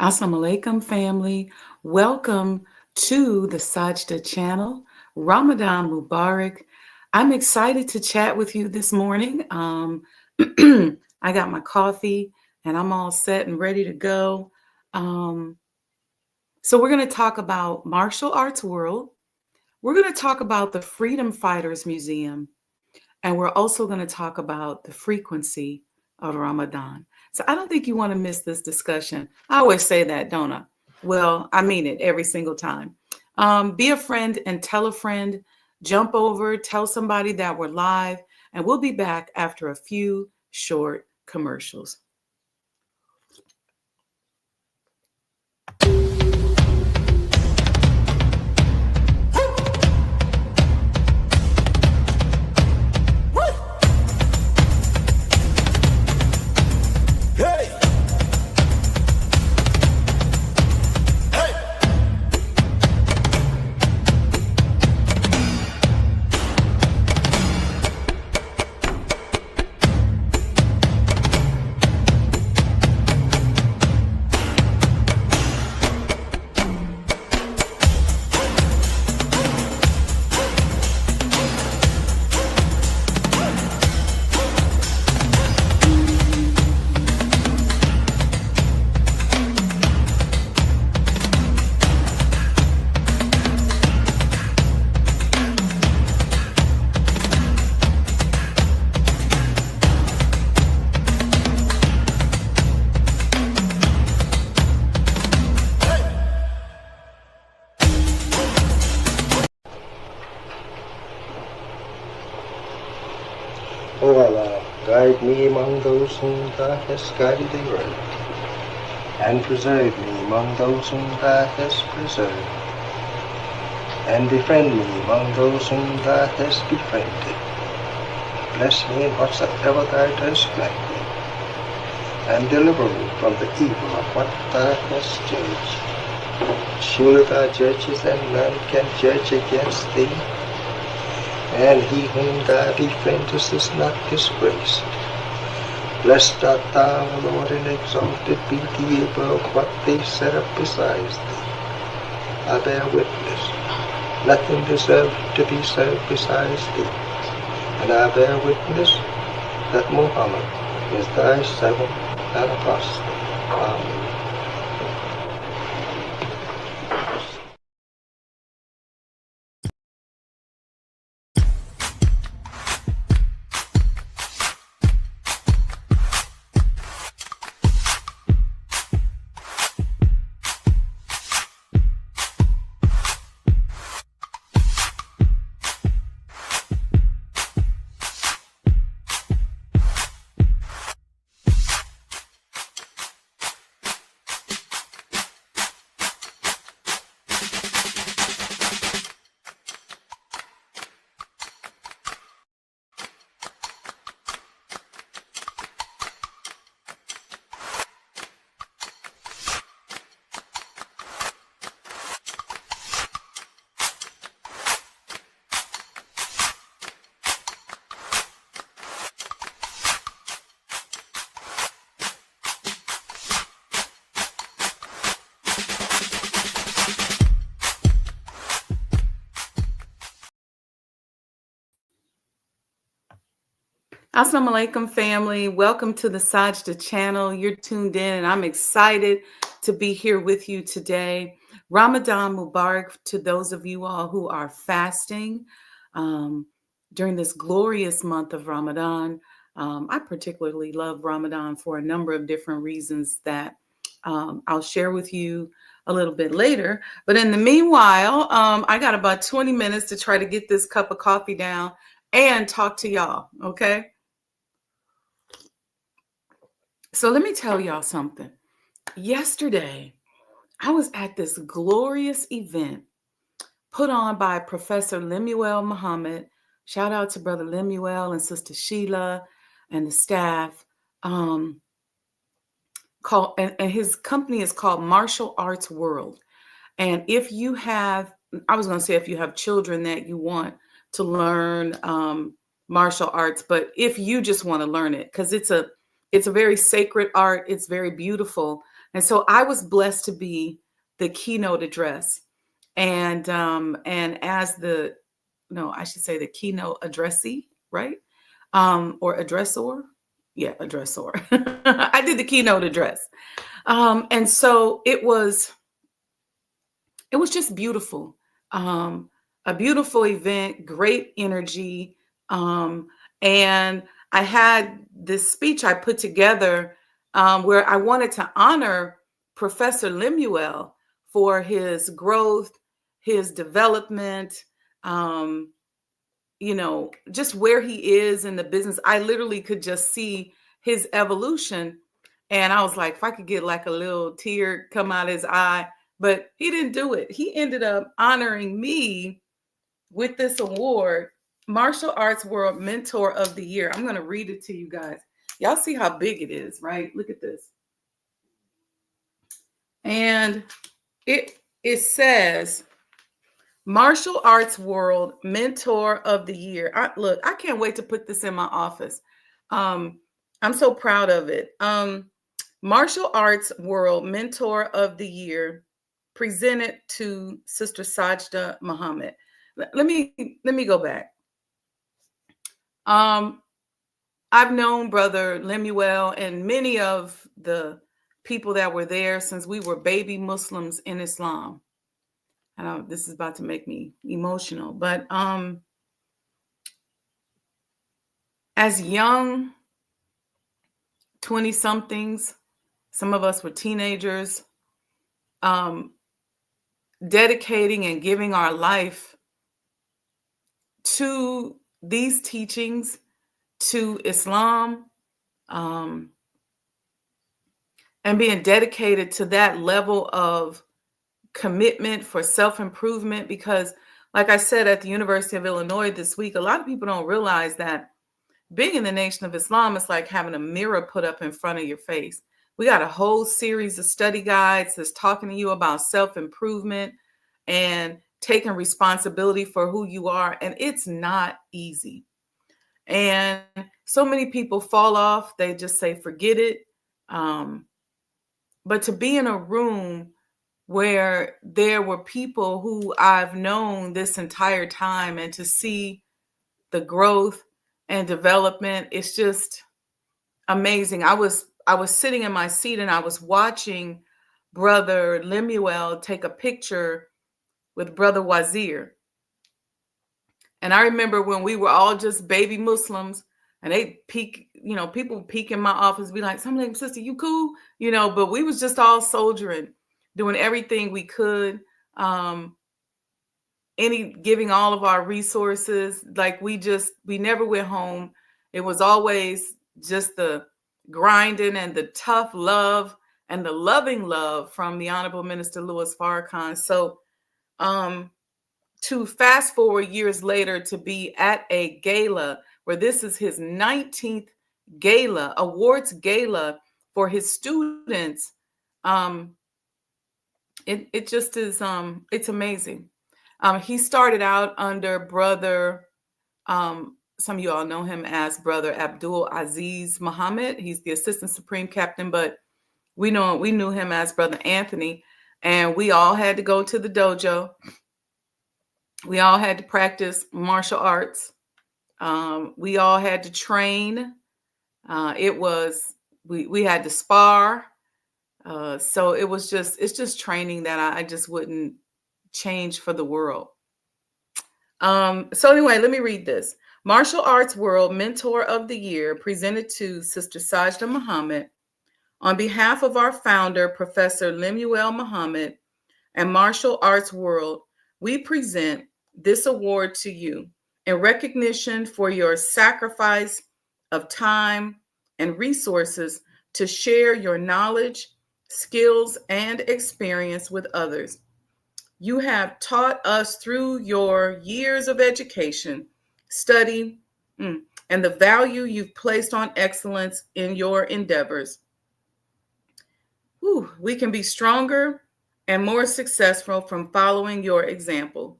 Assalamu alaikum, family. Welcome to the Sajdah channel. Ramadan Mubarak. I'm excited to chat with you this morning. I got my coffee and I'm all set and ready to go. Um, so we're going to talk about martial arts world. We're going to talk about the Freedom Fighters Museum. And we're also going to talk about the frequency of Ramadan. So I don't think you want to miss this discussion. I always say that, don't I? Well, I mean it every single time. Be a friend and tell a friend. Jump over, tell somebody that we're live, and we'll be back after a few short commercials. O Allah, guide me among those whom Thou hast guided aright, and preserve me among those whom Thou hast preserved, and befriend me among those whom Thou hast befriended. Bless me in whatsoever Thou dost grant me, and deliver me from the evil of what Thou hast judged. Surely Thou judgest, and none can judge against Thee, and he whom Thou befriendest is not disgraced. Blessed art Thou, O Lord, and exalted be Thee above what they set up besides Thee. I bear witness, nothing deserves to be served besides Thee, and I bear witness that Muhammad is Thy servant and apostle. Amen. Assalamu alaikum, family. Welcome to the Sajdah channel. You're tuned in, and I'm excited to be here with you today. Ramadan Mubarak to those of you all who are fasting during this glorious month of Ramadan. I particularly love Ramadan for a number of different reasons that I'll share with you a little bit later. But in the meanwhile, I got about 20 minutes to try to get this cup of coffee down and talk to y'all, okay? So let me tell y'all something. Yesterday, I was at this glorious event put on by Professor Lemuel Muhammad. Shout out to Brother Lemuel and Sister Sheila and the staff. And his company is called Martial Arts World. And if you have, I was going to say if you have children that you want to learn martial arts, but if you just want to learn it, because it's a very sacred art, it's very beautiful. And so I was blessed to be the keynote address. And as the no, I should say the keynote addressee, right? Or addressor. Yeah, addressor. I did the keynote address. And so it was just beautiful. Um, a beautiful event, great energy. Um, and I had this speech I put together where I wanted to honor Professor Lemuel for his growth, his development, um, just where he is in the business. I literally could just see his evolution. And I was like, if I could get like a little tear come out his eye, but he didn't do it. He ended up honoring me with this award, Martial Arts World Mentor of the Year. I'm going to read it to you guys. Y'all see how big it is, right? Look at this. And it says Martial Arts World Mentor of the Year. Look, I can't wait to put this in my office. Um, I'm so proud of it. Martial Arts World Mentor of the Year, presented to Sister Sajdah Muhammad. Let me go back. Um, I've known Brother Lemuel and many of the people that were there since we were baby Muslims in Islam. I know this is about to make me emotional, but as young 20 somethings, some of us were teenagers, um, dedicating and giving our life to these teachings, to Islam, um, and being dedicated to that level of commitment for self-improvement. Because, like I said, at the University of Illinois this week, a lot of people don't realize that being in the Nation of Islam is like having a mirror put up in front of your face. We got a whole series of study guides that's talking to you about self-improvement and taking responsibility for who you are. And it's not easy. And so many people fall off. They just say, forget it. Um, but to be in a room where there were people who I've known this entire time and to see the growth and development, it's just amazing. I was sitting in my seat and I was watching Brother Lemuel take a picture with Brother Wazir. And I remember when we were all just baby Muslims and they peek, people peek in my office, be like, "Something like, sister, you cool?" But we was just all soldiering, doing everything we could. Um, giving all of our resources. Like we never went home. It was always just the grinding and the tough love and the loving love from the Honorable Minister Louis Farrakhan. So to fast forward years later to be at a gala where this is his 19th awards gala for his students. It just is it's amazing. He started out under Brother, some of you all know him as Brother Abdul Aziz Muhammad. He's the Assistant Supreme Captain, but we knew him as Brother Anthony, and we all had to go to the dojo. We all had to practice martial arts. We all had to train. We had to spar. So it's just training that I just wouldn't change for the world. So anyway, let me read this. Martial Arts World Mentor of the Year, presented to Sister Sajdah Muhammad. On behalf of our founder, Professor Lemuel Muhammad, and Martial Arts World, we present this award to you in recognition for your sacrifice of time and resources to share your knowledge, skills, and experience with others. You have taught us through your years of education, study, and the value you've placed on excellence in your endeavors. We can be stronger and more successful from following your example.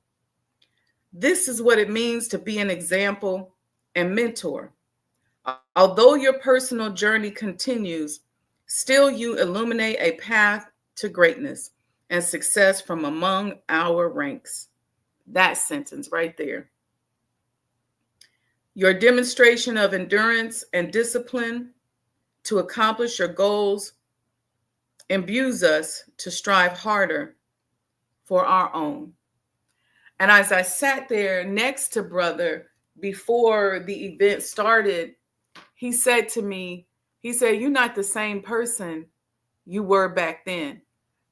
This is what it means to be an example and mentor. Although your personal journey continues, Still, you illuminate a path to greatness and success from among our ranks. That sentence right there. Your demonstration of endurance and discipline to accomplish your goals imbues us to strive harder for our own. And as I sat there next to brother before the event started, he said to me, he said, "You're not the same person you were back then."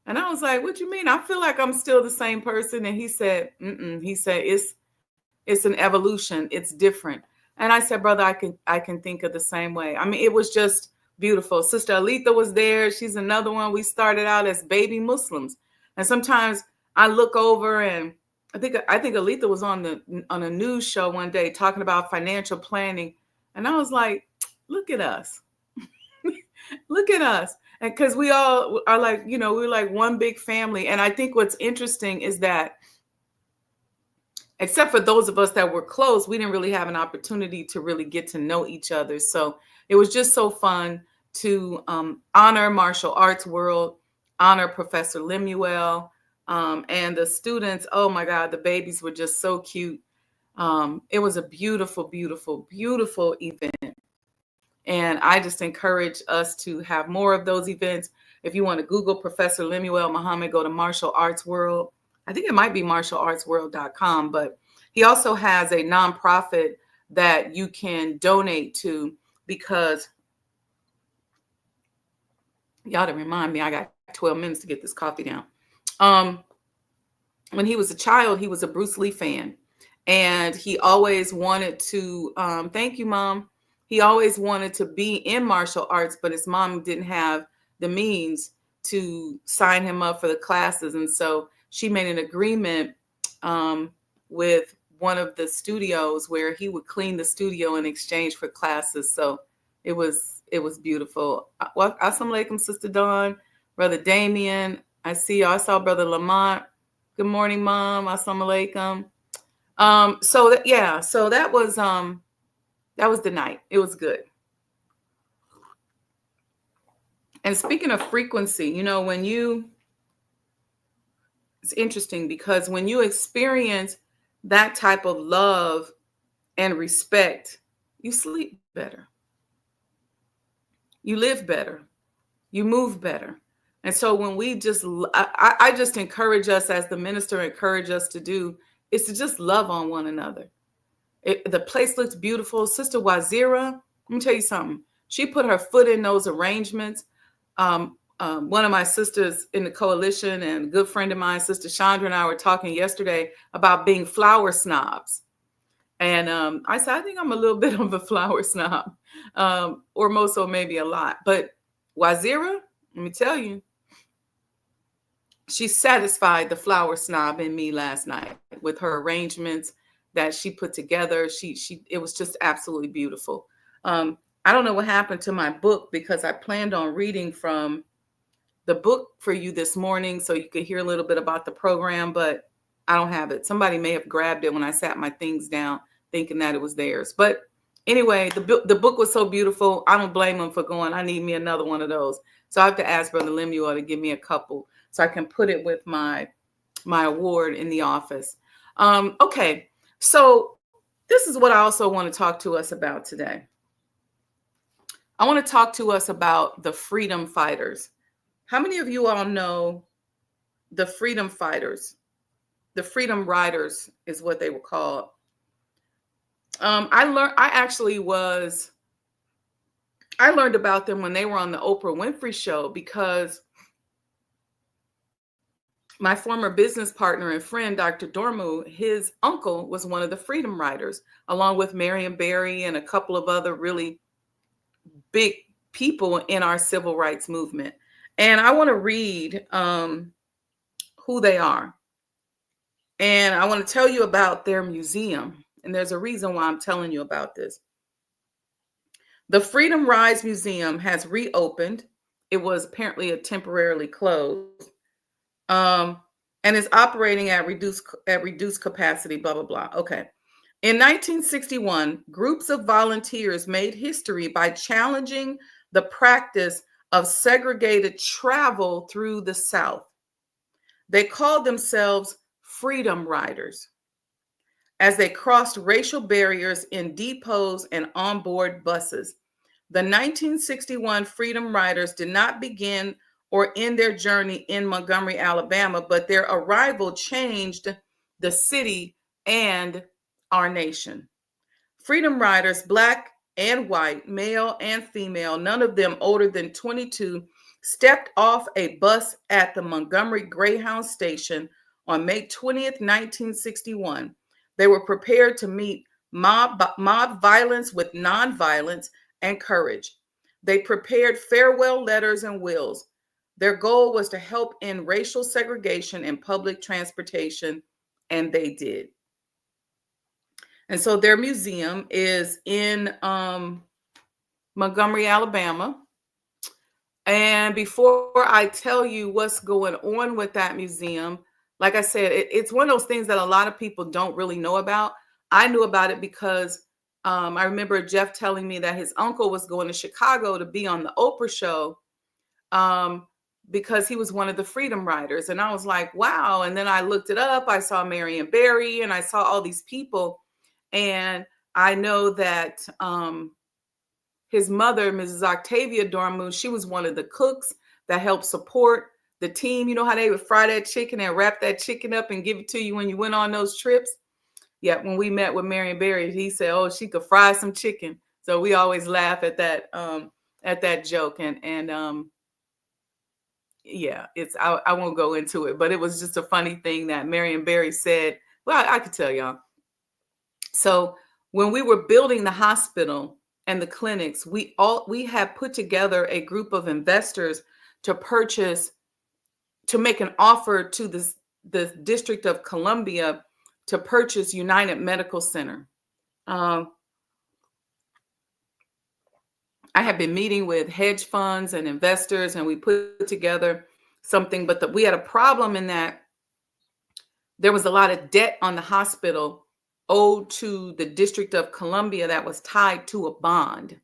And I was like, "What you mean? I feel like I'm still the same person." And he said, "Mm-mm." He said, it's an evolution. It's different." And I said, "Brother, I can think of the same way." I mean, it was just beautiful. Sister Aletha was there. She's another one. We started out as baby Muslims. And sometimes I look over and I think Aletha was on a news show one day talking about financial planning. And I was like, look at us. Look at us. And because we all are like, we're like one big family. And I think what's interesting is that, except for those of us that were close, we didn't really have an opportunity to really get to know each other. So it was just so fun to honor martial arts world, honor Professor Lemuel, and the students. Oh my God, the babies were just so cute. It was a beautiful, beautiful, beautiful event. And I just encourage us to have more of those events. If you want to Google Professor Lemuel Muhammad, go to Martial Arts World. I think it might be martialartsworld.com, but he also has a nonprofit that you can donate to, because y'all to remind me, I got 12 minutes to get this coffee down. When he was a child, he was a Bruce Lee fan, and he always wanted to, thank you, Mom. He always wanted to be in martial arts, but his mom didn't have the means to sign him up for the classes. And so she made an agreement with one of the studios where he would clean the studio in exchange for classes. So it was beautiful. Well, assalamu alaikum, Sister Dawn, Brother Damien. I see you. I saw Brother Lamont. Good morning, Mom. Assalamu alaikum. So that was the night. It was good. And speaking of frequency, it's interesting because when you experience that type of love and respect, you sleep better. You live better. You move better. And so when I just encourage us, as the minister encouraged us to do, is to just love on one another. The place looks beautiful. Sister Wazira, let me tell you something. She put her foot in those arrangements. One of my sisters in the coalition and a good friend of mine, Sister Chandra, and I were talking yesterday about being flower snobs. And I said, I think I'm a little bit of a flower snob, or more so maybe a lot. But Wazira, let me tell you, she satisfied the flower snob in me last night with her arrangements that she put together. It was just absolutely beautiful. I don't know what happened to my book, because I planned on reading from the book for you this morning so you could hear a little bit about the program, but I don't have it. Somebody may have grabbed it when I sat my things down thinking that it was theirs. But anyway, the book was so beautiful. I don't blame them for going, I need me another one of those. So I have to ask Brother Lemuel to give me a couple so I can put it with my award in the office. Okay, so this is what I also want to talk to us about today. I want to talk to us about the freedom fighters. How many of you all know the freedom fighters? The freedom riders is what they were called. I learned about them when they were on the Oprah Winfrey Show, because my former business partner and friend, Dr. Dormu, his uncle was one of the freedom riders, along with Marion Barry and a couple of other really big people in our civil rights movement. And I want to read who they are. And I want to tell you about their museum. And there's a reason why I'm telling you about this. The Freedom Rides Museum has reopened. It was apparently temporarily closed. And is operating at reduced capacity, blah, blah, blah. Okay. In 1961, groups of volunteers made history by challenging the practice of segregated travel through the South. They called themselves Freedom Riders as they crossed racial barriers in depots and onboard buses. The 1961 Freedom Riders did not begin or end their journey in Montgomery, Alabama, but their arrival changed the city and our nation. Freedom Riders, black and white, male and female, none of them older than 22, stepped off a bus at the Montgomery Greyhound Station on May 20th, 1961. They were prepared to meet mob violence with nonviolence and courage. They prepared farewell letters and wills. Their goal was to help end racial segregation in public transportation, and they did. And so their museum is in Montgomery, Alabama. And before I tell you what's going on with that museum, like I said, it's one of those things that a lot of people don't really know about. I knew about it because I remember Jeff telling me that his uncle was going to Chicago to be on the Oprah show because he was one of the Freedom Riders. And I was like, wow. And then I looked it up. I saw Marion Barry and I saw all these people. And I know that his mother, Mrs. Octavia Dormoon, she was one of the cooks that helped support the team. You know how they would fry that chicken and wrap that chicken up and give it to you when you went on those trips? Yeah, when we met with Marion Barry, he said, oh, she could fry some chicken. So we always laugh at that joke. And yeah, I won't go into it, but it was just a funny thing that Marion Barry said. Well, I could tell y'all. So when we were building the hospital and the clinics, we had put together a group of investors to make an offer to the District of Columbia to purchase United Medical Center. I had been meeting with hedge funds and investors, and we put together something, but we had a problem in that there was a lot of debt on the hospital owed to the District of Columbia that was tied to a bond.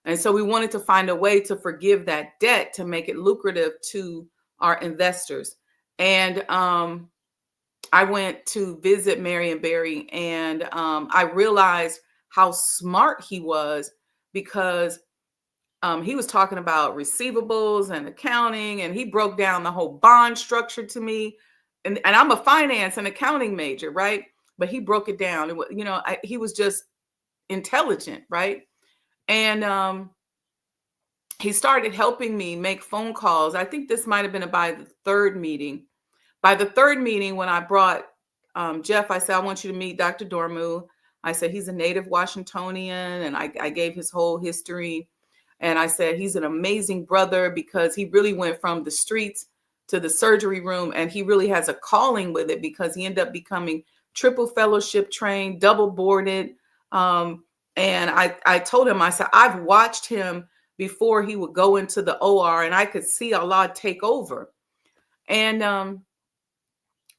And so we wanted to find a way to forgive that debt to make it lucrative to our investors. And I went to visit Marion Barry, and I realized how smart he was because he was talking about receivables and accounting, and he broke down the whole bond structure to me. And I'm a finance and accounting major, right? But he broke it down. He was just intelligent, right? And he started helping me make phone calls. I think this might have been by the third meeting. By the third meeting, when I brought Jeff, I said, I want you to meet Dr. Dormu. I said, he's a native Washingtonian, and I gave his whole history. And I said, he's an amazing brother because he really went from the streets to the surgery room, and he really has a calling with it because he ended up becoming triple fellowship trained, double boarded. And I told him, I said, I've watched him before he would go into the OR, and I could see Allah take over. And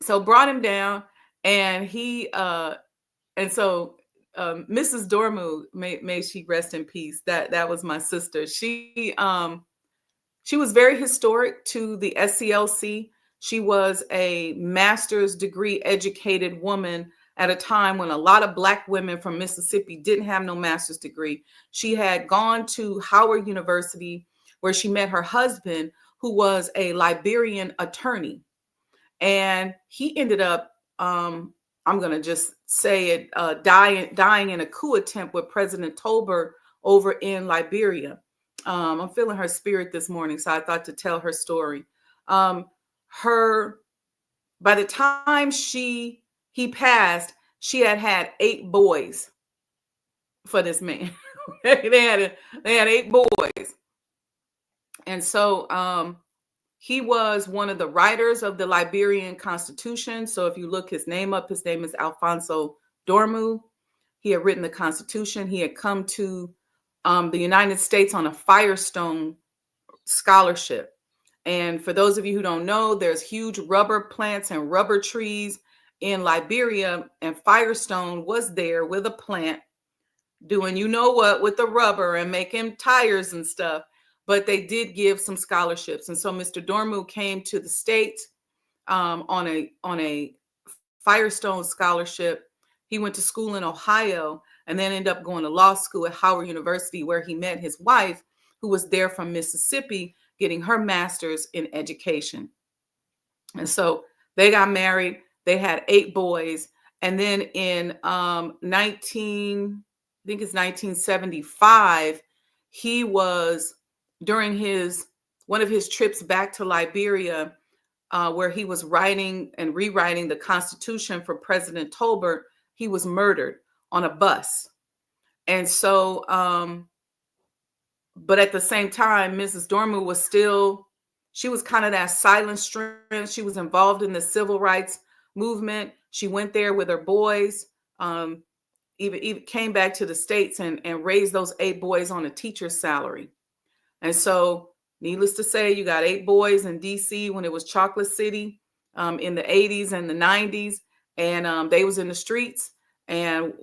so brought him down, and so Mrs. Dormu, may she rest in peace. That was my sister. She was very historic to the SCLC. She was a master's degree educated woman at a time when a lot of Black women from Mississippi didn't have no master's degree. She had gone to Howard University, where she met her husband, who was a Liberian attorney. And he ended up, I'm going to just say it, dying in a coup attempt with President Tolbert over in Liberia. I'm feeling her spirit this morning, so I thought to tell her story. By the time he passed, she had 8 boys for this man. they had 8 boys. And so he was one of the writers of the Liberian Constitution. So if you look his name up, his name is Alfonso Dormu. He had written the Constitution. He had come to the United States on a Firestone scholarship. And for those of you who don't know, there's huge rubber plants and rubber trees in Liberia, and Firestone was there with a plant doing you know what with the rubber and making tires and stuff. but they did give some scholarships. And so Mr. Dormu came to the state on a Firestone scholarship. He went to school in Ohio and then ended up going to law school at Howard University, where he met his wife, who was there from Mississippi, getting her master's in education. And so they got married. They had 8 boys. And then in 1975, he was during one of his trips back to Liberia, where he was writing and rewriting the Constitution for President Tolbert. He was murdered on a bus. And so, but at the same time, Mrs. Dormu was she was kind of that silent strength. She was involved in the civil rights movement. She went there with her boys, even came back to the States and raised those 8 boys on a teacher's salary. And so, needless to say, you got 8 boys in DC when it was Chocolate City in the 80s and the 90s. And they was in the streets. And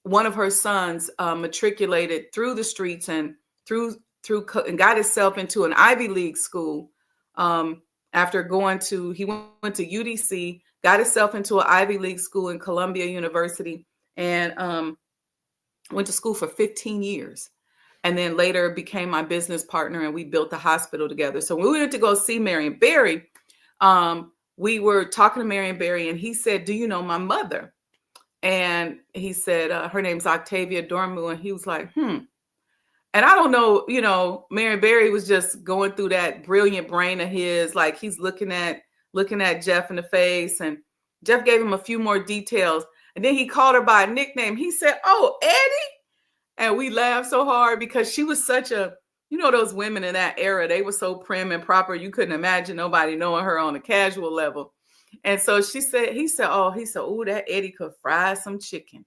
one of her sons matriculated through the streets and and got himself into an Ivy League school after he went to UDC, got himself into an Ivy League school in Columbia University, and went to school for 15 years. And then later became my business partner, and we built the hospital together. So when we went to go see Marion Barry, we were talking to Marion Barry, and he said, "Do you know my mother?" And he said, her name's Octavia Dormu. And he was like, And I don't know, Marion Barry was just going through that brilliant brain of his. Like, he's looking at Jeff in the face, and Jeff gave him a few more details. And then he called her by a nickname. He said, "Oh, Eddie." And we laughed so hard because she was such those women in that era, they were so prim and proper. You couldn't imagine nobody knowing her on a casual level. And so he said, "Oh, that Eddie could fry some chicken."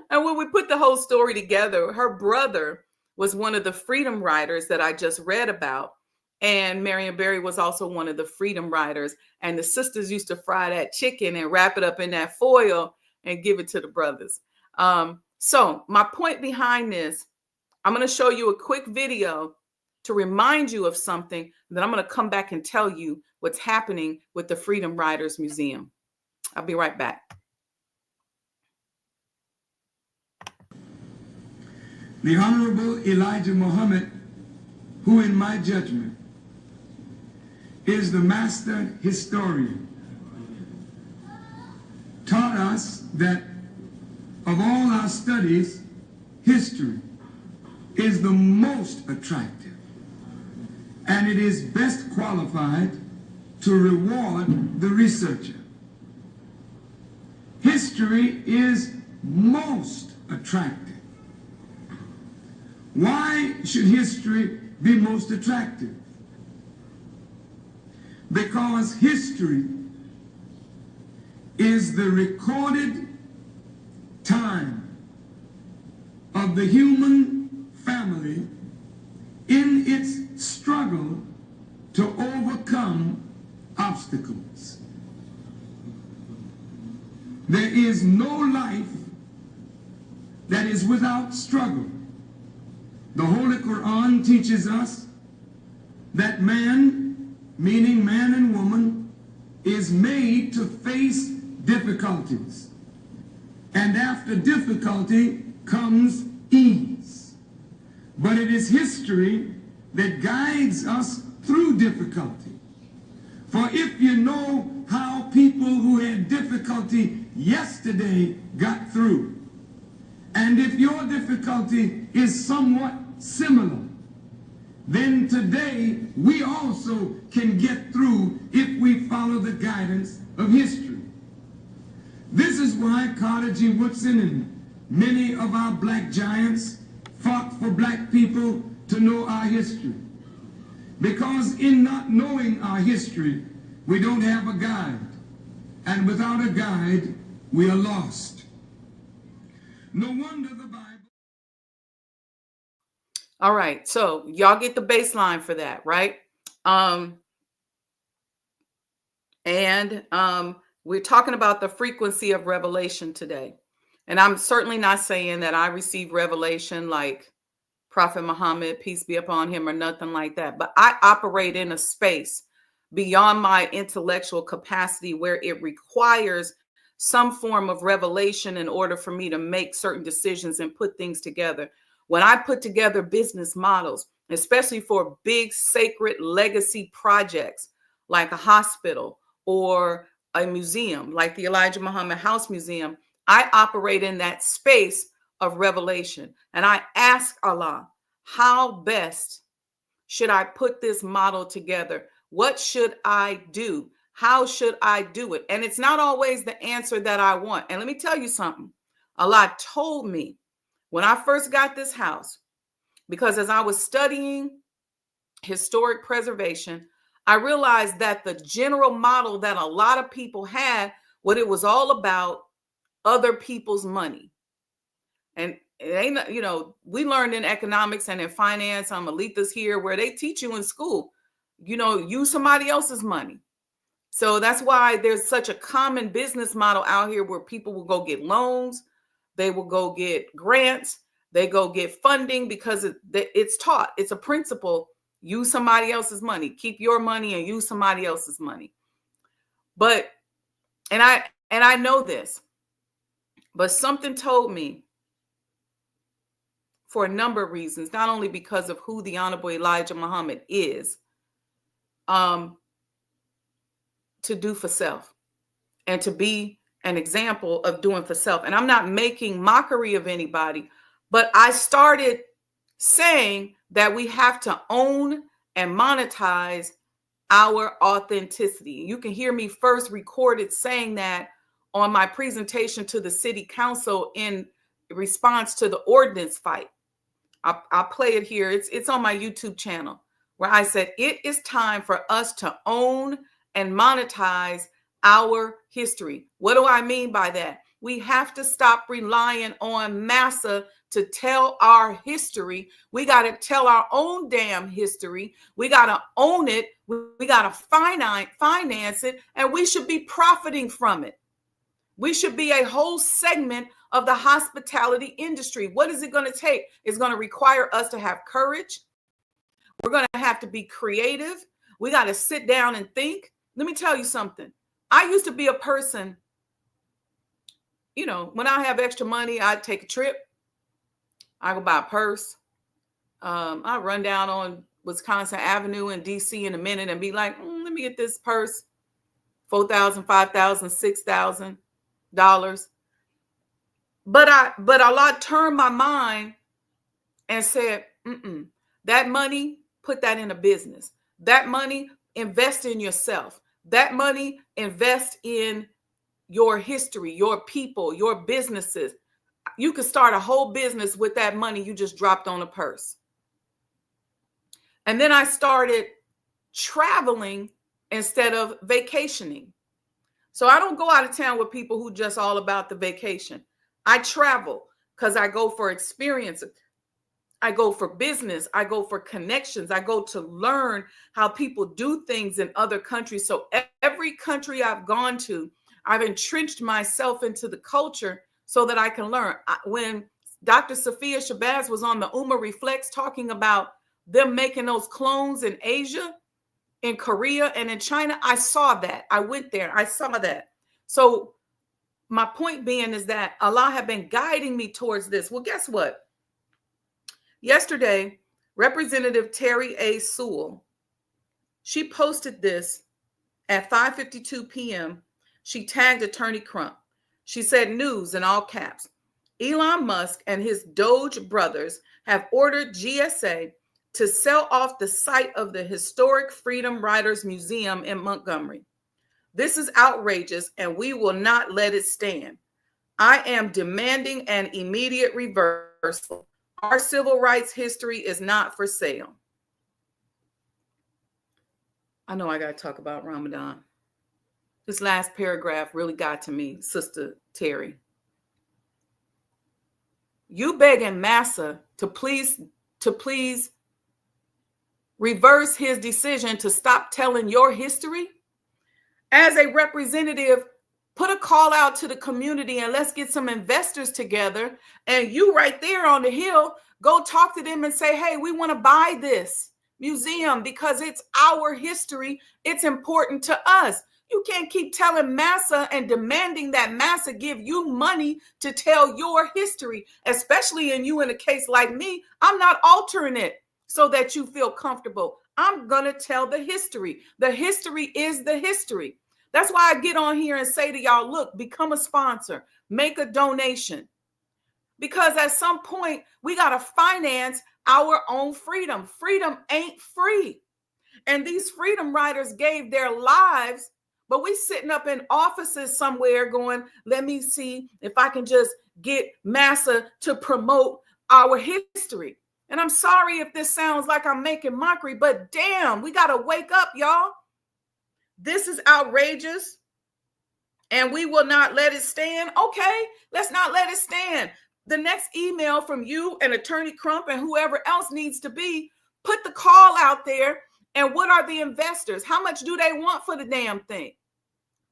And when we put the whole story together, her brother was one of the freedom riders that I just read about. And Marion Barry was also one of the freedom riders. And the sisters used to fry that chicken and wrap it up in that foil and give it to the brothers. So my point behind this, I'm going to show you a quick video to remind you of something. Then I'm going to come back and tell you what's happening with the Freedom Riders Museum. I'll be right back. The Honorable Elijah Muhammad, who in my judgment is the master historian, taught us that of all our studies, history is the most attractive, and it is best qualified to reward the researcher. History is most attractive. Why should history be most attractive? Because history is the recorded time of the human family in its struggle to overcome obstacles. There is no life that is without struggle. The Holy Quran teaches us that man, meaning man and woman, is made to face difficulties. And after difficulty comes ease. But it is history that guides us through difficulty. For if you know how people who had difficulty yesterday got through, and if your difficulty is somewhat similar, then today we also can get through if we follow the guidance of history. This is why Carter G. Woodson and many of our black giants fought for black people to know our history. Because in not knowing our history, we don't have a guide. And without a guide, we are lost. No wonder the Bible... All right, so y'all get the baseline for that, right? We're talking about the frequency of revelation today. And I'm certainly not saying that I receive revelation like Prophet Muhammad, peace be upon him, or nothing like that. But I operate in a space beyond my intellectual capacity where it requires some form of revelation in order for me to make certain decisions and put things together. When I put together business models, especially for big sacred legacy projects like a hospital or a museum like the Elijah Muhammad House Museum, I operate in that space of revelation. And I ask Allah, how best should I put this model together? What should I do? How should I do it? And it's not always the answer that I want. And let me tell you something. Allah told me when I first got this house, because as I was studying historic preservation, I realized that the general model that a lot of people had, what it was all about, other people's money. And it ain't, we learned in economics and in finance, Alita's here, where they teach you in school, use somebody else's money. So that's why there's such a common business model out here where people will go get loans, they will go get grants, they go get funding, because it's taught. It's a principle. Use somebody else's money. Keep your money and use somebody else's money. But, and I know this, but something told me, for a number of reasons, not only because of who the Honorable Elijah Muhammad is, to do for self and to be an example of doing for self. And I'm not making mockery of anybody, but I started saying that we have to own and monetize our authenticity. You can hear me first recorded saying that on my presentation to the city council in response to the ordinance fight. I'll play it here. It's on my YouTube channel, where I said it is time for us to own and monetize our history. What do I mean by that? We have to stop relying on massa to tell our history. We got to tell our own damn history. We got to own it. We got to finance it, and we should be profiting from it. We should be a whole segment of the hospitality industry. What is it going to take? It's going to require us to have courage. We're going to have to be creative. We got to sit down and think. Let me tell you something. I used to be a person, when I have extra money, I take a trip. I go buy a purse. I run down on Wisconsin Avenue in DC in a minute and be like, let me get this purse, $4,000, $5,000, $6,000. But Allah turned my mind and said, that money, put that in a business. That money, invest in yourself. That money, invest in your history, your people, your businesses. You could start a whole business with that money you just dropped on a purse. And then I started traveling instead of vacationing. So I don't go out of town with people who just all about the vacation. I travel because I go for experience. I go for business. I go for connections. I go to learn how people do things in other countries. So every country I've gone to, I've entrenched myself into the culture so that I can learn. When Dr. Sophia Shabazz was on the Ummah Reflects talking about them making those clones in Asia, in Korea, and in China, I saw that. I went there. I saw that. So my point being is that Allah had been guiding me towards this. Well, guess what? Yesterday, Representative Terry A. Sewell, she posted this at 5:52 p.m. She tagged Attorney Crump. She said, news in all caps. Elon Musk and his Doge brothers have ordered GSA to sell off the site of the historic Freedom Riders Museum in Montgomery. This is outrageous, and we will not let it stand. I am demanding an immediate reversal. Our civil rights history is not for sale. I know I got to talk about Ramadan. This last paragraph really got to me, Sister Terry. You begging Massa to please reverse his decision to stop telling your history? As a representative, put a call out to the community and let's get some investors together. And you right there on the Hill Go talk to them and say, hey, we want to buy this museum because it's our history. It's important to us. You can't keep telling massa and demanding that massa give you money to tell your history, especially in you in a case like me. I'm not altering it so that you feel comfortable. I'm going to tell the history. The history is the history. That's why I get on here and say to y'all, look, become a sponsor, make a donation. Because at some point, we got to finance our own freedom. Freedom ain't free. And these freedom riders gave their lives, but we sitting up in offices somewhere going, let me see if I can just get massa to promote our history. And I'm sorry if this sounds like I'm making mockery, but damn, we got to wake up, y'all. This is outrageous, and we will not let it stand. Okay, let's not let it stand. The next email from you and Attorney Crump and whoever else needs to be, put the call out there. And what are the investors? How much do they want for the damn thing?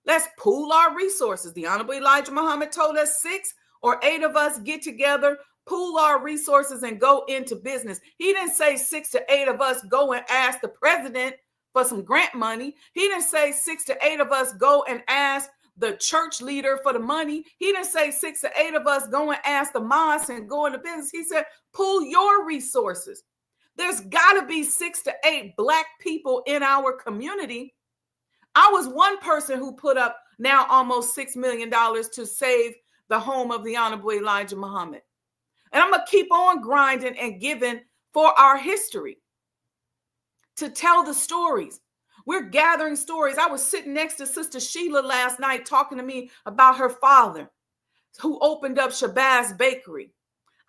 Let's pool our resources. The Honorable Elijah Muhammad told us 6 or 8 of us get together, pool our resources, and go into business. He didn't say 6 to 8 of us go and ask the president for some grant money. He didn't say 6 to 8 of us go and ask the church leader for the money. He didn't say 6 to 8 of us go and ask the mosque and go into business. He said, pool your resources. There's got to be 6 to 8 Black people in our community. I was one person who put up now almost $6 million to save the home of the Honorable Elijah Muhammad. And I'm going to keep on grinding and giving for our history, to tell the stories. We're gathering stories. I was sitting next to Sister Sheila last night talking to me about her father who opened up Shabazz Bakery.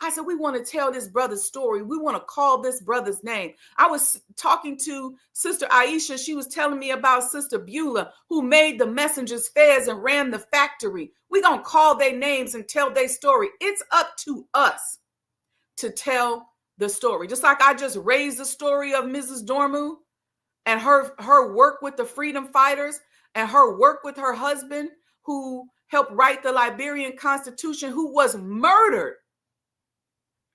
I said, we want to tell this brother's story. We want to call this brother's name. I was talking to Sister Aisha. She was telling me about Sister Beulah, who made the Messengers Fairs and ran the factory. We're going to call their names and tell their story. It's up to us to tell the story. Just like I just raised the story of Mrs. Dormu and her work with the freedom fighters and her work with her husband, who helped write the Liberian Constitution, who was murdered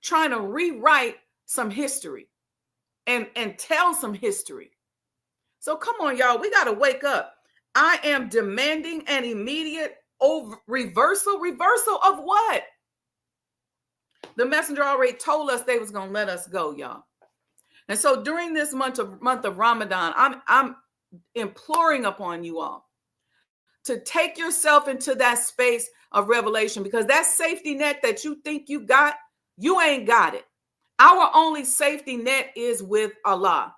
trying to rewrite some history and tell some history. So come on, y'all. We got to wake up. I am demanding an immediate reversal. Reversal of what? The messenger already told us they was going to let us go, y'all. And so during this month of Ramadan, I'm imploring upon you all to take yourself into that space of revelation, because that safety net that you think you got, you ain't got it. Our only safety net is with Allah.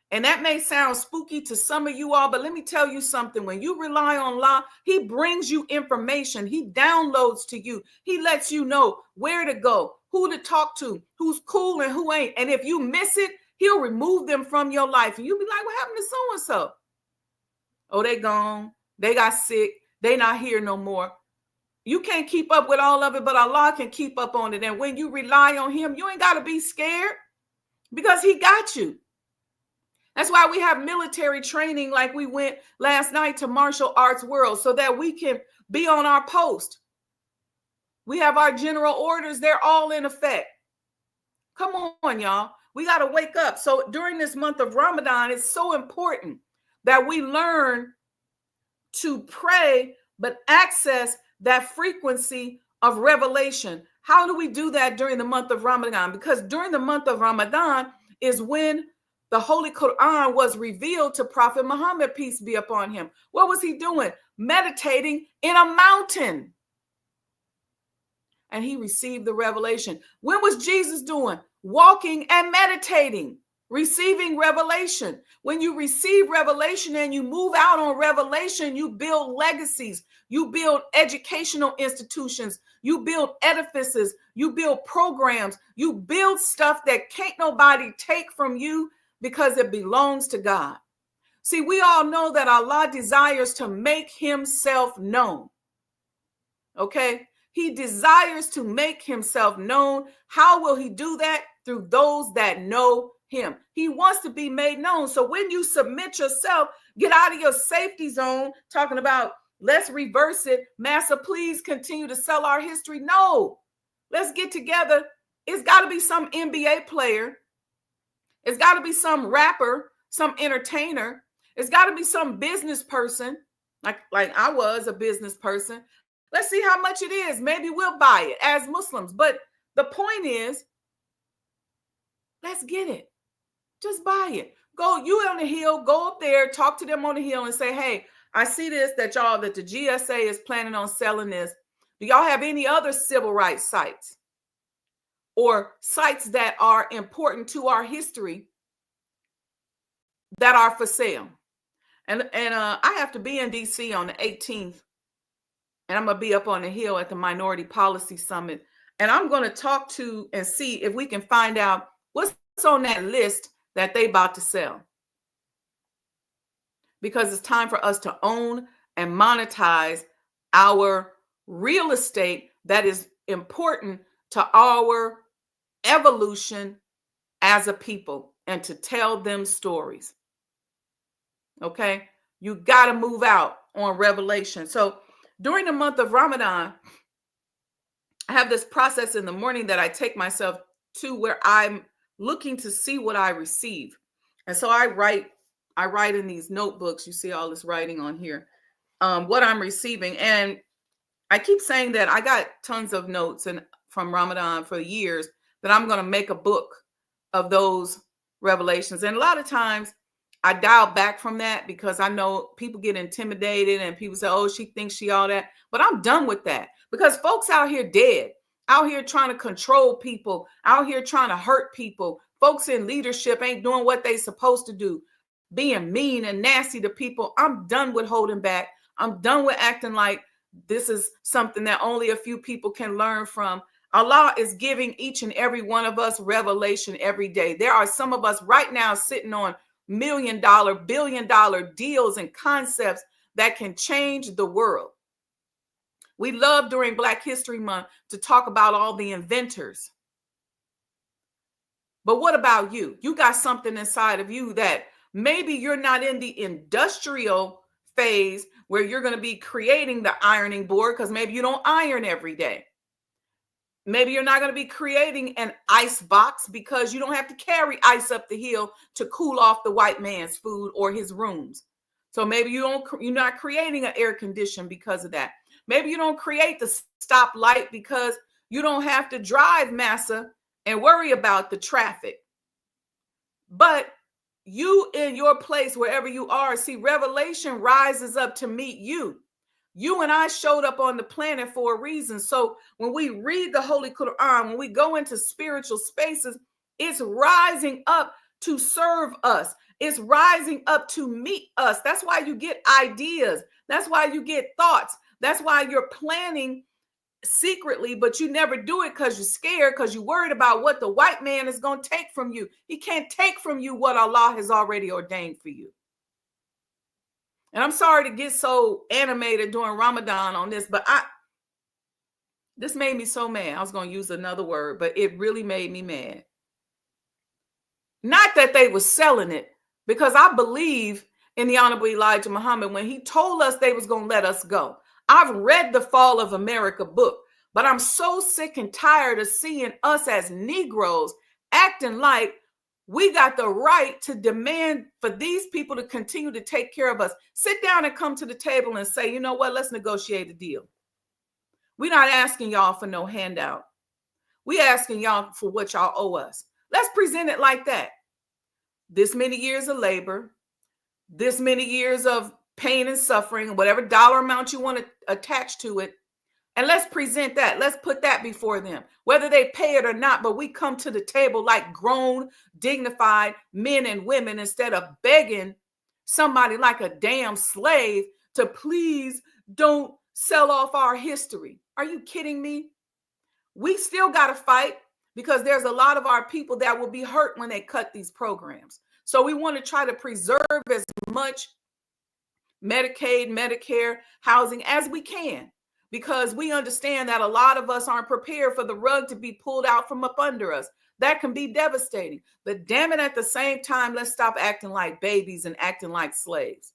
And that may sound spooky to some of you all, but let me tell you something. When you rely on Allah, He brings you information. He downloads to you. He lets you know where to go, who to talk to, who's cool and who ain't. And if you miss it, He'll remove them from your life. And you'll be like, what happened to so-and-so? Oh, they gone. They got sick. They not here no more. You can't keep up with all of it, but Allah can keep up on it. And when you rely on Him, you ain't got to be scared, because He got you. That's why we have military training like we went last night to martial arts world, so that we can be on our post. We have our general orders. They're all in effect. Come on, y'all. We got to wake up. So during this month of Ramadan, it's so important that we learn to pray, but access that frequency of revelation. How do we do that during the month of Ramadan? Because during the month of Ramadan is when the Holy Quran was revealed to Prophet Muhammad, peace be upon him. What was he doing? Meditating in a mountain. And he received the revelation. When was Jesus doing? Walking and meditating, receiving revelation. When you receive revelation and you move out on revelation, you build legacies. You build educational institutions. You build edifices. You build programs. You build stuff that can't nobody take from you, because it belongs to God. See, we all know that Allah desires to make Himself known. Okay? He desires to make Himself known. How will He do that? Through those that know Him. He wants to be made known. So when you submit yourself, get out of your safety zone, talking about let's reverse it. Massa, please continue to sell our history. No, let's get together It's got to be some NBA player. It's got to be some rapper, some entertainer. It's got to be some business person, like I was a business person. Let's see how much it is. Maybe we'll buy it as Muslims. But the point is, let's get it. Just buy it. Go, you on the Hill, go up there, talk to them on the Hill and say, hey, I see this, that the GSA is planning on selling this. Do y'all have any other civil rights sites or sites that are important to our history that are for sale? And I have to be in DC on the 18th, and I'm going to be up on the Hill at the Minority Policy Summit. And I'm going to talk to and see if we can find out what's on that list that they about to sell. Because it's time for us to own and monetize our real estate that is important to our evolution as a people, and to tell them stories. Okay? You got to move out on revelation. So during the month of Ramadan, I have this process in the morning that I take myself to where I'm looking to see what I receive. And so I write in these notebooks. You see all this writing on here, what I'm receiving. And I keep saying that I got tons of notes and from Ramadan for years that I'm going to make a book of those revelations. And a lot of times I dial back from that because I know people get intimidated and people say, oh, she thinks she all that. But I'm done with that because folks out here dead, out here trying to control people, out here trying to hurt people. Folks in leadership ain't doing what they supposed to do, being mean and nasty to people. I'm done with holding back. I'm done with acting like this is something that only a few people can learn from. Allah is giving each and every one of us revelation every day. There are some of us right now sitting on $1 million, $1 billion deals and concepts that can change the world. We love during Black History Month to talk about all the inventors. But what about you? You got something inside of you that maybe you're not in the industrial phase where you're going to be creating the ironing board because maybe you don't iron every day. Maybe you're not going to be creating an ice box because you don't have to carry ice up the hill to cool off the white man's food or his rooms. So maybe you're not creating an air condition because of that. Maybe you don't create the stoplight because you don't have to drive Massa and worry about the traffic. But you in your place, wherever you are, see, revelation rises up to meet you. You and I showed up on the planet for a reason. So when we read the Holy Quran, when we go into spiritual spaces, it's rising up to serve us. It's rising up to meet us. That's why you get ideas. That's why you get thoughts. That's why you're planning secretly, but you never do it because you're scared, because you're worried about what the white man is going to take from you. He can't take from you what Allah has already ordained for you. And I'm sorry to get so animated during Ramadan on this, but this made me so mad. I was going to use another word, but it really made me mad. Not that they were selling it, because I believe in the Honorable Elijah Muhammad when he told us they was going to let us go. I've read the Fall of America book, but I'm so sick and tired of seeing us as Negroes acting like we got the right to demand for these people to continue to take care of us. Sit down and come to the table and say, you know what, let's negotiate a deal. We're not asking y'all for no handout. We're asking y'all for what y'all owe us. Let's present it like that. This many years of labor, this many years of pain and suffering, whatever dollar amount you want to attach to it. And let's present that. Let's put that before them, whether they pay it or not. But we come to the table like grown, dignified men and women instead of begging somebody like a damn slave to please don't sell off our history. Are you kidding me? We still got to fight because there's a lot of our people that will be hurt when they cut these programs. So we want to try to preserve as much Medicaid, Medicare, housing as we can, because we understand that a lot of us aren't prepared for the rug to be pulled out from up under us. That can be devastating. But damn it, at the same time, let's stop acting like babies and acting like slaves.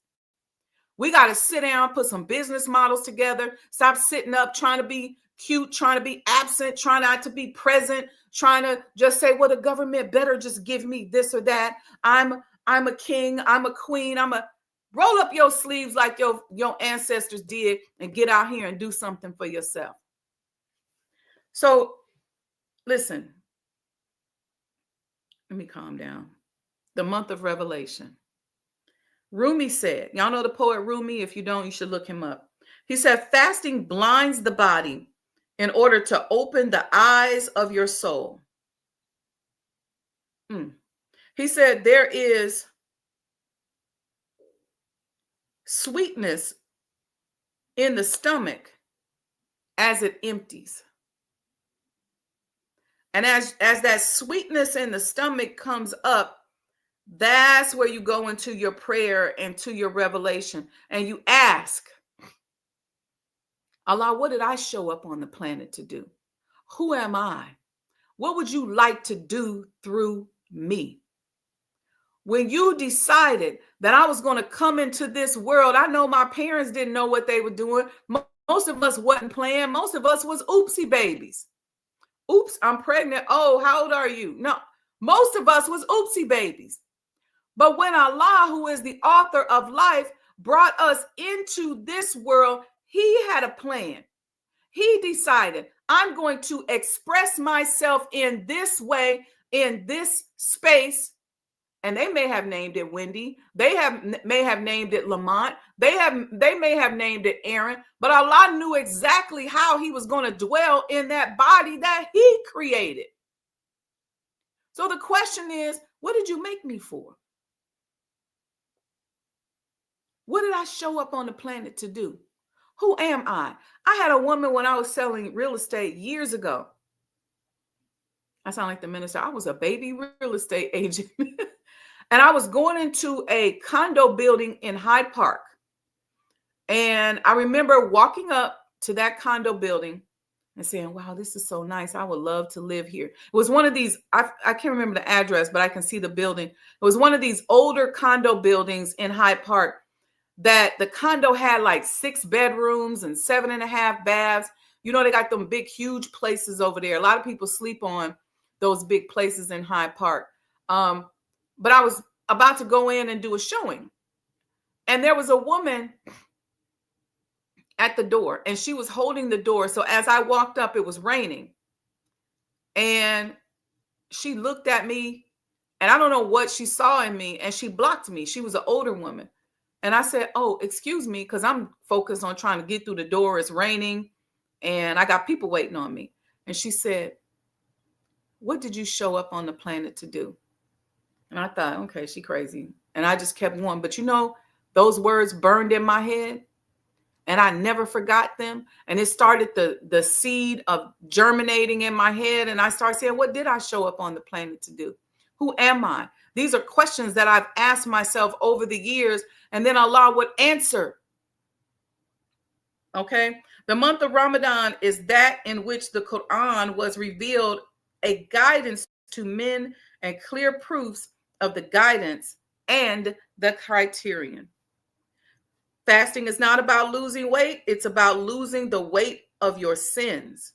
We got to sit down, put some business models together, stop sitting up trying to be cute, trying to be absent, trying not to be present, trying to just say, well, the government better just give me this or that. I'm a king, I'm a queen, roll up your sleeves like your ancestors did and get out here and do something for yourself. So listen, let me calm down. The month of Revelation. Rumi said, y'all know the poet Rumi? If you don't, you should look him up. He said, fasting blinds the body in order to open the eyes of your soul. He said, there is sweetness in the stomach as it empties. And as that sweetness in the stomach comes up, that's where you go into your prayer and to your revelation. And you ask, Allah, what did I show up on the planet to do? Who am I? What would you like to do through me? When you decided that I was going to come into this world, I know my parents didn't know what they were doing. Most of us wasn't playing. Most of us was oopsie babies. Oops, I'm pregnant. Oh, how old are you? No, most of us was oopsie babies. But when Allah, who is the author of life, brought us into this world, he had a plan. He decided, I'm going to express myself in this way, in this space. And they may have named it Wendy. They may have named it Lamont. They may have named it Aaron. But Allah knew exactly how he was going to dwell in that body that he created. So the question is, what did you make me for? What did I show up on the planet to do? Who am I? I had a woman when I was selling real estate years ago. I sound like the minister. I was a baby real estate agent. And I was going into a condo building in Hyde Park. And I remember walking up to that condo building and saying, wow, this is so nice. I would love to live here. It was one of these, I can't remember the address, but I can see the building. It was one of these older condo buildings in Hyde Park that the condo had like 6 bedrooms and 7.5 baths. You know, they got them big, huge places over there. A lot of people sleep on those big places in Hyde Park. But I was about to go in and do a showing. And there was a woman at the door and she was holding the door. So as I walked up, it was raining. And she looked at me and I don't know what she saw in me and she blocked me. She was an older woman. And I said, oh, excuse me, because I'm focused on trying to get through the door. It's raining and I got people waiting on me. And she said, what did you show up on the planet to do? And I thought, okay, she crazy. And I just kept going. But you know, those words burned in my head and I never forgot them. And it started the seed of germinating in my head. And I started saying, what did I show up on the planet to do? Who am I? These are questions that I've asked myself over the years. And then Allah would answer. Okay. The month of Ramadan is that in which the Quran was revealed, a guidance to men and clear proofs of the guidance and the criterion. Fasting is not about losing weight. It's about losing the weight of your sins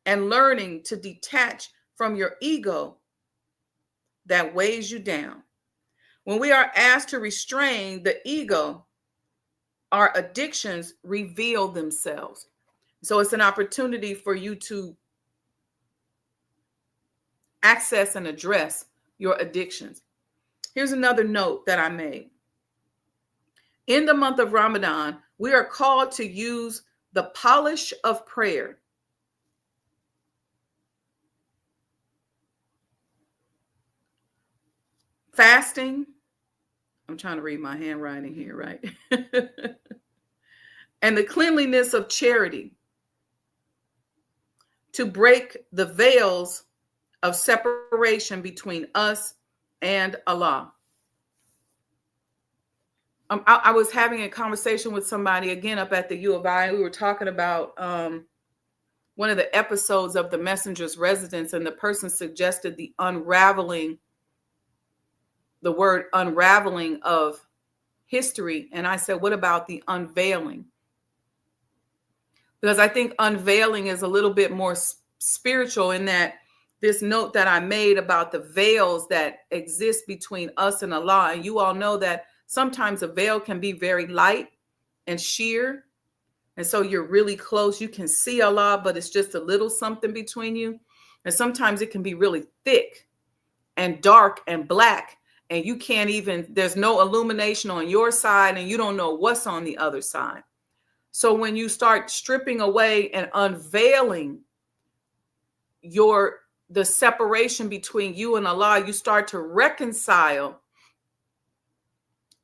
and learning to detach from your ego that weighs you down. When we are asked to restrain the ego, our addictions reveal themselves. So it's an opportunity for you to access and address your addictions. Here's another note that I made. In the month of Ramadan, we are called to use the polish of prayer. Fasting. I'm trying to read my handwriting here, right? And the cleanliness of charity to break the veils of separation between us and Allah. I was having a conversation with somebody again up at the U of I. We were talking about one of the episodes of The Messenger's Residence, and the person suggested the word unraveling of history. And I said, what about the unveiling? because I think unveiling is a little bit more spiritual, in that this note that I made about the veils that exist between us and Allah. And you all know that sometimes a veil can be very light and sheer. And so you're really close. You can see Allah, but it's just a little something between you. And sometimes it can be really thick and dark and black. And you can't even, there's no illumination on your side, and you don't know what's on the other side. So when you start stripping away and unveiling the separation between you and Allah, you start to reconcile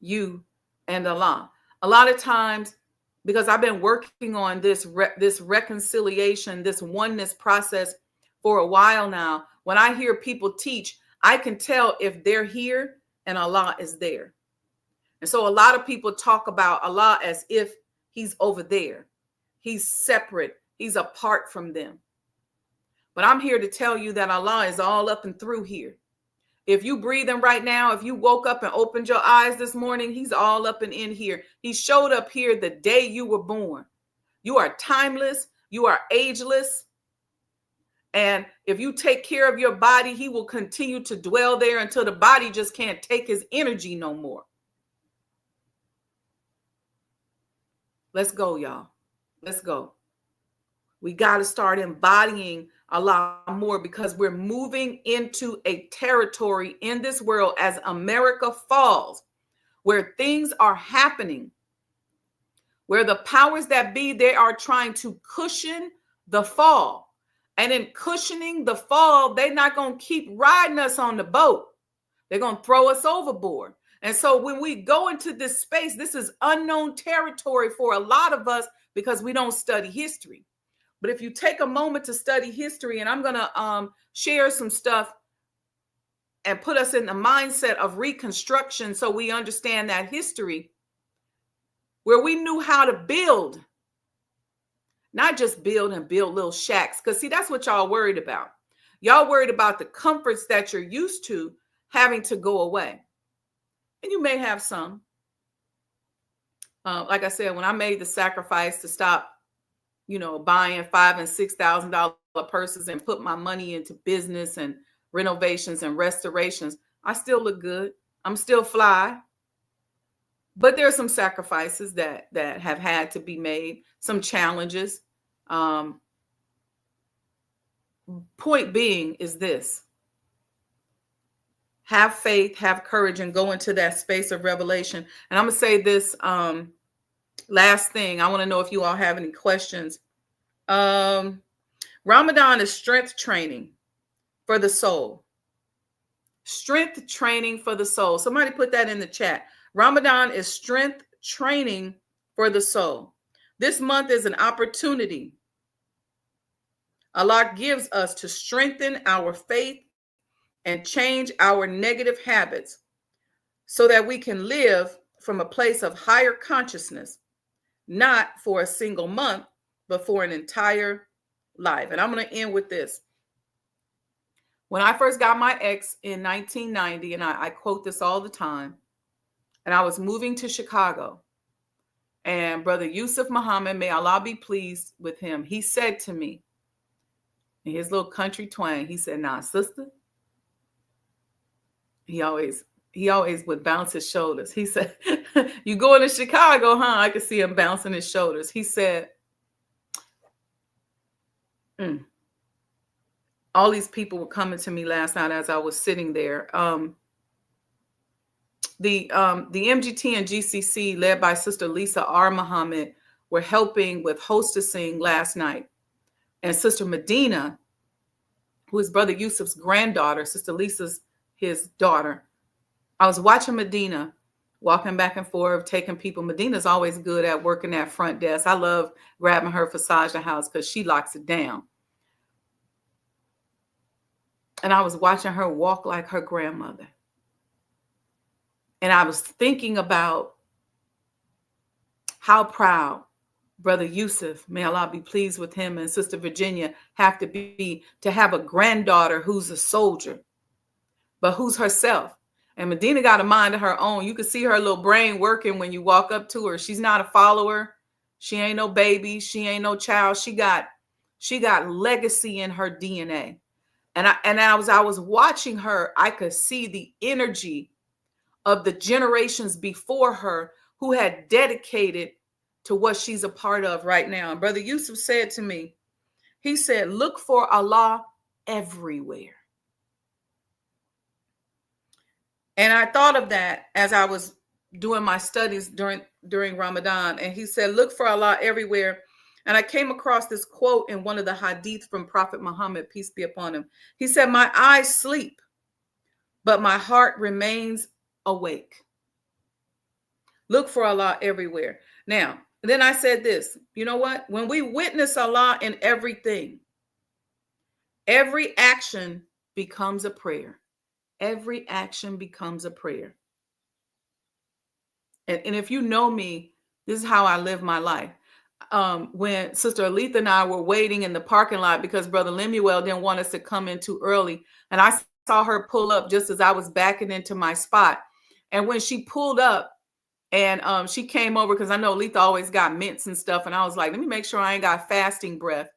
you and Allah. A lot of times, because I've been working on this reconciliation, this oneness process for a while now, when I hear people teach, I can tell if they're here and Allah is there. And so a lot of people talk about Allah as if he's over there. He's separate. He's apart from them. But I'm here to tell you that Allah is all up and through here. If you breathing right now, if you woke up and opened your eyes this morning, he's all up and in here. He showed up here the day you were born. You are timeless. You are ageless. And if you take care of your body, he will continue to dwell there until the body just can't take his energy no more. Let's go, y'all. Let's go. We got to start embodying Allah more, because we're moving into a territory in this world as America falls, where things are happening, where the powers that be, they are trying to cushion the fall. And in cushioning the fall, they're not going to keep riding us on the boat. They're going to throw us overboard. And so when we go into this space, this is unknown territory for a lot of us, because we don't study history. But if you take a moment to study history, and I'm going to share some stuff and put us in the mindset of reconstruction, so we understand that history, where we knew how to build, not just build and build little shacks. Because see, that's what y'all worried about. Y'all worried about the comforts that you're used to having to go away. And you may have some. Like I said, when I made the sacrifice to stop, buying $5,000 and $6,000 purses and put my money into business and renovations and restorations, I still look good. I'm still fly. But there are some sacrifices that have had to be made, some challenges. Point being is this: have faith, have courage, and go into that space of revelation. And I'm going to say this last thing. I want to know if you all have any questions. Ramadan is strength training for the soul. Strength training for the soul. Somebody put that in the chat. Ramadan is strength training for the soul. This month is an opportunity Allah gives us to strengthen our faith and change our negative habits so that we can live from a place of higher consciousness, not for a single month, but for an entire life. And I'm going to end with this. When I first got my ex in 1990, and I quote this all the time, and I was moving to Chicago, and Brother Yusuf Muhammad, may Allah be pleased with him, he said to me, in his little country twang, he said, "Nah, sister." He always would bounce his shoulders. He said, "You going to Chicago, huh?" I could see him bouncing his shoulders. He said, all these people were coming to me last night as I was sitting there. The MGT and GCC, led by Sister Lisa R. Muhammad, were helping with hostessing last night. And Sister Medina, who is Brother Yusuf's granddaughter, Sister Lisa's his daughter. I was watching Medina walking back and forth, taking people. Medina's always good at working that front desk. I love grabbing her for Sajdah House because she locks it down. And I was watching her walk like her grandmother. And I was thinking about how proud Brother Yusuf, may Allah be pleased with him, and Sister Virginia have to be to have a granddaughter who's a soldier, but who's herself. And Medina got a mind of her own. You can see her little brain working when you walk up to her. She's not a follower. She ain't no baby. She ain't no child. She got legacy in her DNA. And I was watching her, I could see the energy of the generations before her who had dedicated to what she's a part of right now. And Brother Yusuf said to me, he said, look for Allah everywhere. And I thought of that as I was doing my studies during Ramadan. And he said, look for Allah everywhere. And I came across this quote in one of the hadith from Prophet Muhammad, peace be upon him. He said, my eyes sleep, but my heart remains awake. Look for Allah everywhere. Now, then I said this, you know what? When we witness Allah in everything, every action becomes a prayer. Every action becomes a prayer. And if you know me, this is how I live my life. When Sister Aletha and I were waiting in the parking lot because Brother Lemuel didn't want us to come in too early, and I saw her pull up just as I was backing into my spot. And when she pulled up and she came over, because I know Aletha always got mints and stuff, and I was like, let me make sure I ain't got fasting breath.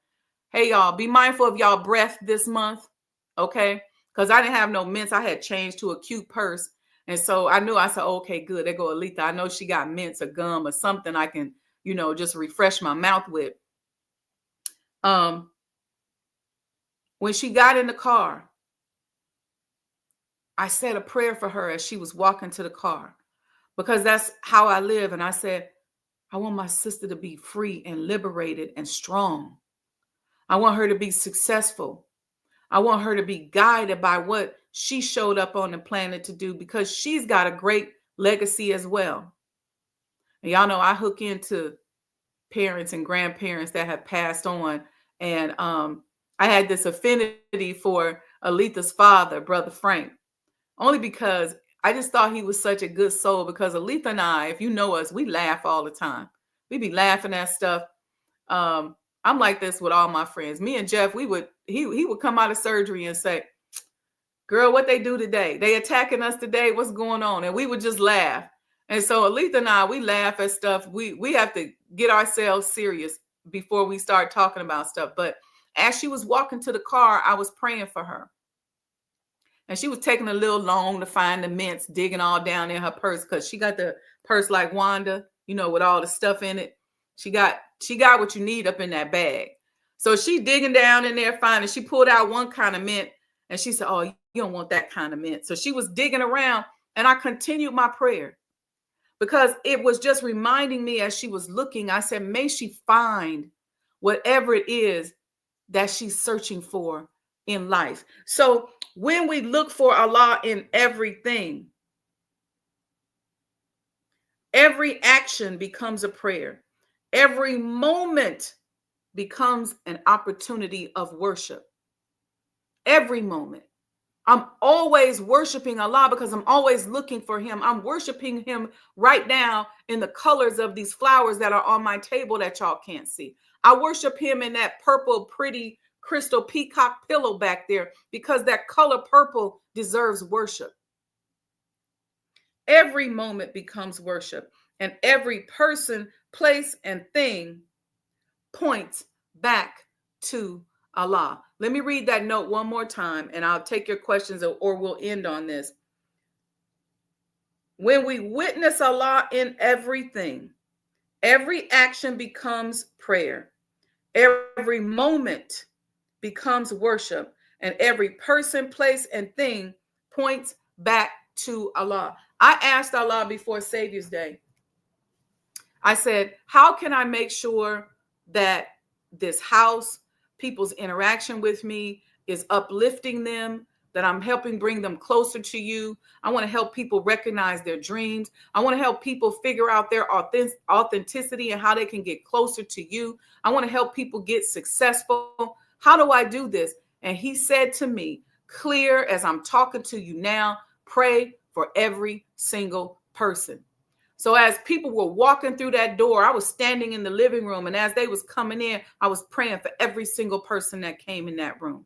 Hey, y'all, be mindful of y'all breath this month, okay? Because I didn't have no mints. I had changed to a cute purse. And so I knew, I said, okay, good. There go Aletha. I know she got mints or gum or something I can, just refresh my mouth with. When she got in the car, I said a prayer for her as she was walking to the car, because that's how I live. And I said, I want my sister to be free and liberated and strong. I want her to be successful. I want her to be guided by what she showed up on the planet to do, because she's got a great legacy as well. And y'all know I hook into parents and grandparents that have passed on. And I had this affinity for Aletha's father, Brother Frank, only because I just thought he was such a good soul. Because Aletha and I, if you know us, we laugh all the time. We be laughing at stuff. I'm like this with all my friends. Me and Jeff, he would come out of surgery and say, girl, what they do today? They attacking us today? What's going on? And we would just laugh. And so Aletha and I, we laugh at stuff. We have to get ourselves serious before we start talking about stuff. But as she was walking to the car, I was praying for her. And she was taking a little long to find the mints, digging all down in her purse, because she got the purse like Wanda, with all the stuff in it. She got what you need up in that bag. So she digging down in there, finding. She pulled out one kind of mint, and she said, oh, you don't want that kind of mint. So she was digging around, and I continued my prayer, because it was just reminding me as she was looking. I said, may she find whatever it is that she's searching for in life. So when we look for Allah in everything, every action becomes a prayer. Every moment becomes an opportunity of worship. Every moment. I'm always worshiping Allah because I'm always looking for him. I'm worshiping him right now in the colors of these flowers that are on my table that y'all can't see. I worship him in that purple, pretty crystal peacock pillow back there, because that color purple deserves worship. Every moment becomes worship, and every person, place, and thing points back to Allah. Let me read that note one more time, and I'll take your questions, or we'll end on this. When we witness Allah in everything, every action becomes prayer. Every moment becomes worship, and every person, place, and thing points back to Allah. I asked Allah before Savior's Day, I said, how can I make sure that this house, people's interaction with me is uplifting them, that I'm helping bring them closer to you? I want to help people recognize their dreams. I want to help people figure out their authenticity and how they can get closer to you. I want to help people get successful. How do I do this? And he said to me, clear as I'm talking to you now, pray for every single person. So as people were walking through that door, I was standing in the living room, and as they was coming in, I was praying for every single person that came in that room.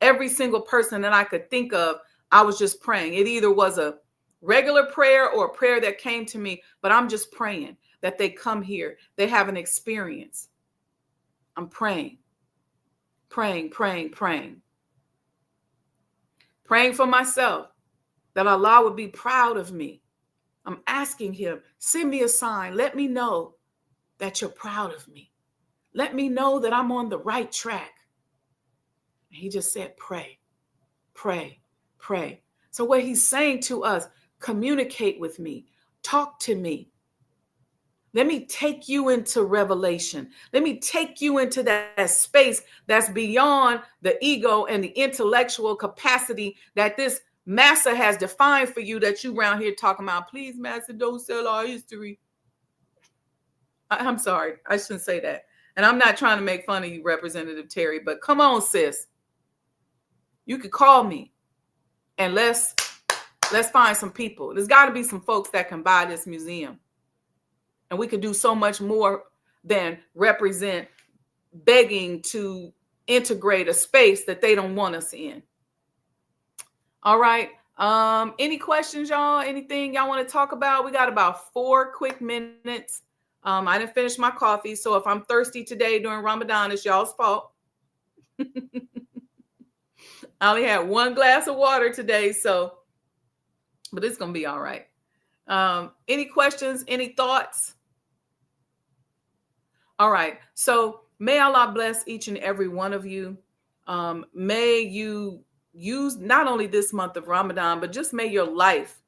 Every single person that I could think of, I was just praying. It either was a regular prayer or a prayer that came to me, but I'm just praying that they come here. They have an experience. I'm praying, praying, praying, praying. Praying for myself that Allah would be proud of me. I'm asking him, send me a sign. Let me know that you're proud of me. Let me know that I'm on the right track. And he just said, pray, pray, pray. So what he's saying to us, communicate with me, talk to me. Let me take you into revelation. Let me take you into that space that's beyond the ego and the intellectual capacity that this massa has defined for you, that you around here talking about. Please, massa, don't sell our history. I'm sorry, I shouldn't say that. And I'm not trying to make fun of you, Representative Terry, but come on, sis. You could call me and let's find some people. There's got to be some folks that can buy this museum. And we could do so much more than represent begging to integrate a space that they don't want us in. All right. Any questions, y'all? Anything y'all want to talk about? We got about 4 quick minutes. I didn't finish my coffee, so if I'm thirsty today during Ramadan, it's y'all's fault. I only had 1 glass of water today, but it's gonna be all right. Any questions? Any thoughts? All right. So may Allah bless each and every one of you. May you use not only this month of Ramadan, but just may your life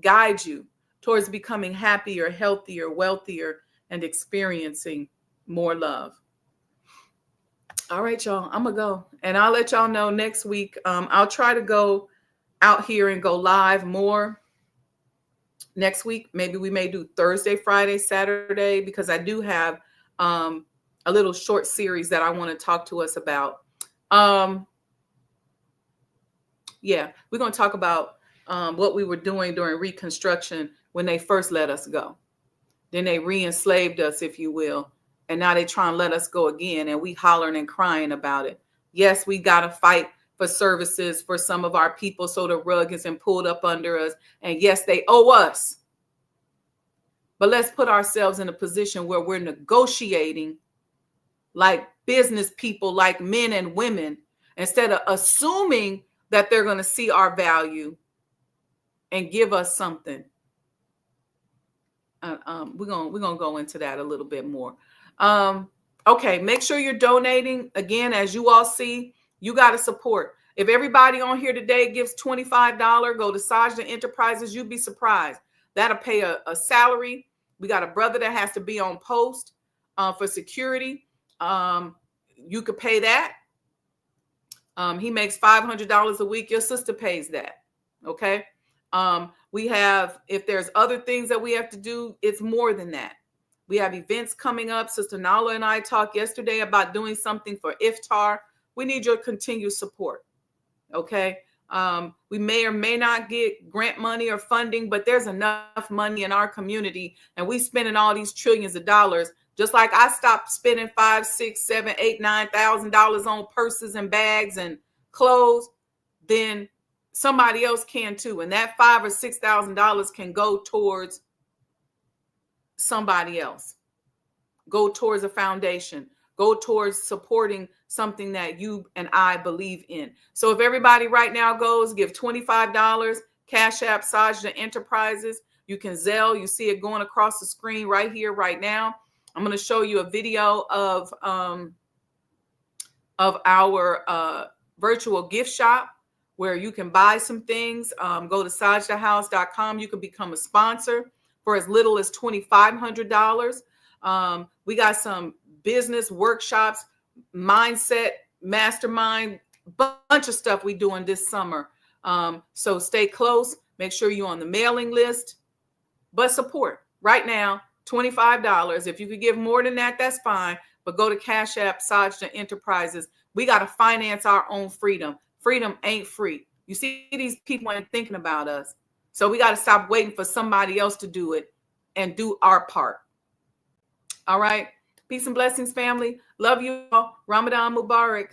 guide you towards becoming happier, healthier, wealthier, and experiencing more love. All right, y'all, I'm gonna go, and I'll let y'all know next week. I'll try to go out here and go live more next week. Maybe we may do Thursday, Friday, Saturday, because I do have a little short series that I want to talk to us about. Yeah, we're going to talk about what we were doing during Reconstruction when they first let us go. Then they re-enslaved us, if you will. And now they try and let us go again. And we hollering and crying about it. Yes, we got to fight for services for some of our people so the rug isn't pulled up under us. And yes, they owe us. But let's put ourselves in a position where we're negotiating like business people, like men and women, instead of assuming that they're going to see our value and give us something. We're gonna go into that a little bit more. Okay, make sure you're donating. Again, as you all see, you got to support. If everybody on here today gives $25, go to Sajdah Enterprises. You'd be surprised. That'll pay a salary. We got a brother that has to be on post for security. You could pay that. He makes $500 a week. Your sister pays that. Okay. We have, if there's other things that we have to do, it's more than that. We have events coming up. Sister Nala and I talked yesterday about doing something for iftar. We need your continued support. Okay. We may or may not get grant money or funding, but there's enough money in our community, and we spending all these trillions of dollars. Just like I stopped spending $5, $6, $7, $8, $9,000 on purses and bags and clothes, then somebody else can too. And that $5,000 or $6,000 can go towards somebody else, go towards a foundation, go towards supporting something that you and I believe in. So if everybody right now goes, give $25, Cash App, Sajdah Enterprises. You can Zelle. You see it going across the screen right here, right now. I'm going to show you a video of our virtual gift shop where you can buy some things. Go to sajdahhouse.com. You can become a sponsor for as little as $2,500. We got some business workshops, mindset, mastermind, bunch of stuff we doing this summer. So stay close. Make sure you're on the mailing list. But support right now, $25. If you could give more than that, that's fine. But go to Cash App, Sajdah Enterprises. We got to finance our own freedom. Freedom ain't free. You see, these people ain't thinking about us. So we got to stop waiting for somebody else to do it and do our part. All right. Peace and blessings, family. Love you all. Ramadan Mubarak.